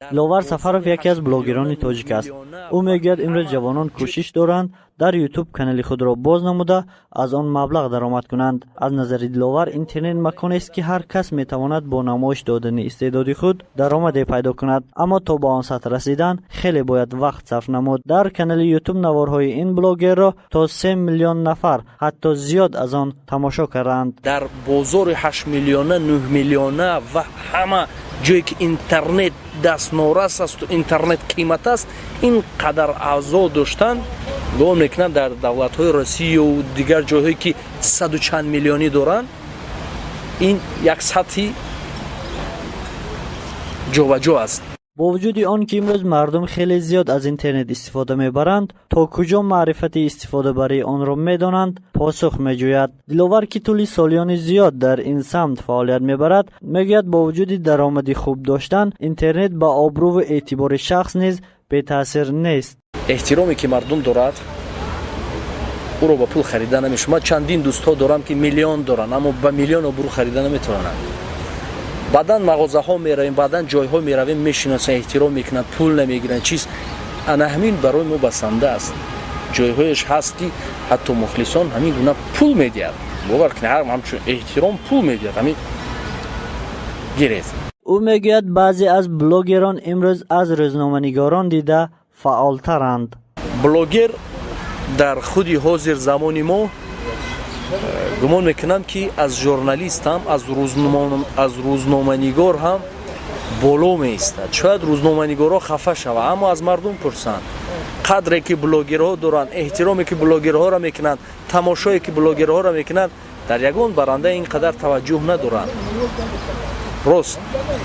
دلوار سفرов яке аз блогерони тоҷик аст. ӯ мегӯяд имрӯз ҷавонон кӯшиш доранд дар ютуб канали худро боз намуда аз он маблағ даромад кунанд. аз назари диловар интернет маконест ки ҳар кас метавонад бо намоиш додани истеъдоди худ даромаде пайдо кунад, аммо то ба он сатҳ расидан хеле бояд вақт сарф намуд. дар канали ютуб наворҳои ин блогерро то 3 миллион нафар ҳатто зиёд аз он тамошо карданд. дар бозори 8 миллиона 9 миллиона ва ҳама ҷое ки интернет дастнорас асту интернет қимат аст, ин қадар аъзо доштан гумон мекунам дар давлатҳои Россию дигар ҷойҳое ки 100 чанд миллионӣ доранд, ин як сатҳи ҷоваҷо аст. бо вуҷуди он ки имрӯз мардум хеле зиёд аз интернет истифода мебаранд, то куҷо маърифати истифодабарии онро медонанд, посух меҷӯяд. диловар ки тӯли солиёни зиёд дар ин самт фаъолият мебарад, мегӯяд бо вуҷуди даромади хуб доштан интернет ба обрӯву эътибори шахс низ бетаъсир нест. эҳтироме ки мардум дорад ӯро ба пул харида намешавад. ман чандин дӯстҳо дорам ки миллион доранд, аммо ба миллион обрӯ харида наметавонанд. баъдан мағозаҳо меравем, баъдан ҷойҳо меравем, мешиносем, эҳтиром мекунанд, пул намегиранд. чиз ана ҳамин барои мо басанда аст. ҷойҳояш ҳаст ки ҳатто мухлисон ҳамин гуна пул медиҳад. бовар кунед, ҳар ҳамчун эҳтиром пул медиҳад. ҳамин гирез. ӯ мегӯяд баъзе аз блогерон имрӯз аз рӯзноманигорон дида фаъолтаранд. блогер дар худи ҳозир замони мо гумон мекунам ки аз журналист ҳам аз рӯзноманигор ҳам боло меистад. шояд рӯзноманигорҳо хафа шаванд, аммо аз мардум пурсанд. қадре ки блогерҳо доранд, эҳтироме ки блогерҳоро мекунанд, тамошое ки блогерҳоро мекунанд, дар ягон баранда ин қадар таваҷҷӯҳ надоранд. рост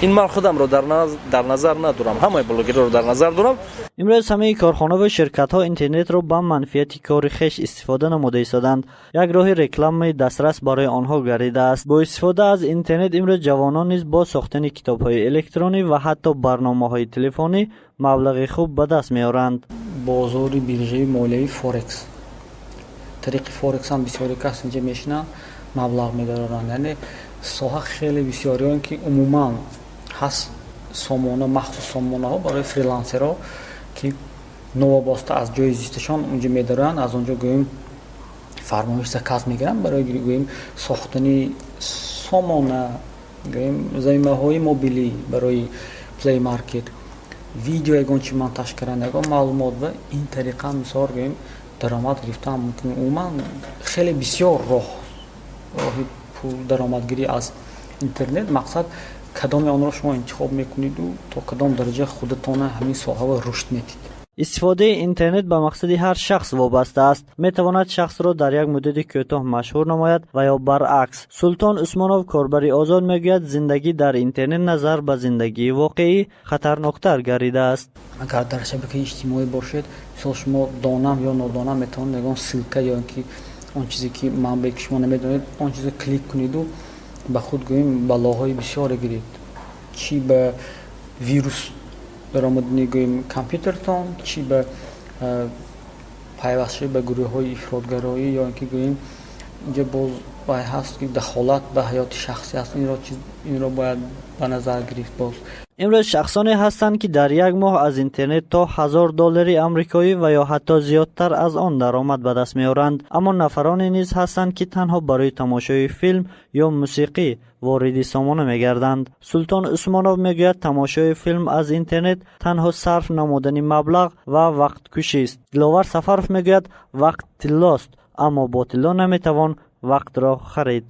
ин ман худамро дар назар надорам, ҳамаи блогерҳоро дар назар дорам. имрӯз ҳамаи корхонаву ширкатҳо интернетро ба манфиати кори хеш истифода намуда истоданд. як роҳи рекламаи дастрас барои онҳо гардидааст. бо истифода аз интернет имрӯз ҷавонон низ бо сохтани китобҳои электронӣ ва ҳатто барномаҳои телефонӣ маблағи хуб ба даст меоранд. бозори биржаи молияи форекс, тариқи форекс ҳам бисёри кас инҷа мешинанд, маблағ медоранд. яъне соҳа хеле бисёриён ки умуман ҳаст сомона, махсус сомонаҳо барои фрилансерҳо ки новобаста аз ҷои зисташон унҷа медоранд, аз онҷо гӯем фармоиш заказ мегиранд барои гӯем сохтани сомона, гӯем заминаҳои мобилӣ барои плей маркет, видео ягон чи монтаж кардан, ягон маълумот ва ин тариқа мисол гӯем даромад гирифтан мумкин. умуман хеле бисёр роҳи пул даромадгирӣ аз интернет. мақсад кадоми онро шумо интихоб мекуниду то кадом дараҷа худатона ҳамин соҳаро рушд медиҳед. истифодаи интернет ба мақсади ҳар шахс вобаста аст. метавонад шахсро дар як муддати кӯтоҳ машҳур намояд ва ё баръакс. султон усмонов, корбари озод, мегӯяд зиндагӣ дар интернет назар ба зиндагии воқеӣ хатарноктар гардидааст. агар дар шабакаи иҷтимоӣ бошед, мисол шумо донам ё нодонам метавонед ягон силка ё ки он чизе ки манбаи ки шумо намедонед он чизе клик куниду ба худ гӯем балоҳои бисёре гиред. чӣ ба вирус даромадани гӯем компютертон, чӣ ба пайвастшавӣ ба гурӯҳҳои ифротгароӣ ё ки гӯем инҷа боз бай ҳаст ки дахолат ба ҳаёти шахсӣ аст. инро бояд ба назар гирифт. боз имрӯз шахсоне ҳастанд ки дар як моҳ аз интернет то $1000 амрикоӣ ва ё ҳатто зиёдтар аз он даромад ба даст меоранд. аммо нафароне низ ҳастанд ки танҳо барои тамошои филм ё мусиқӣ вориди сомона мегарданд. султон усмонов мегӯяд тамошои филм аз интернет танҳо сарф намудани маблағ ва вақткушист. диловар сафаров мегӯяд вақт тиллост, аммо бо тилло наметавон вақтро харид.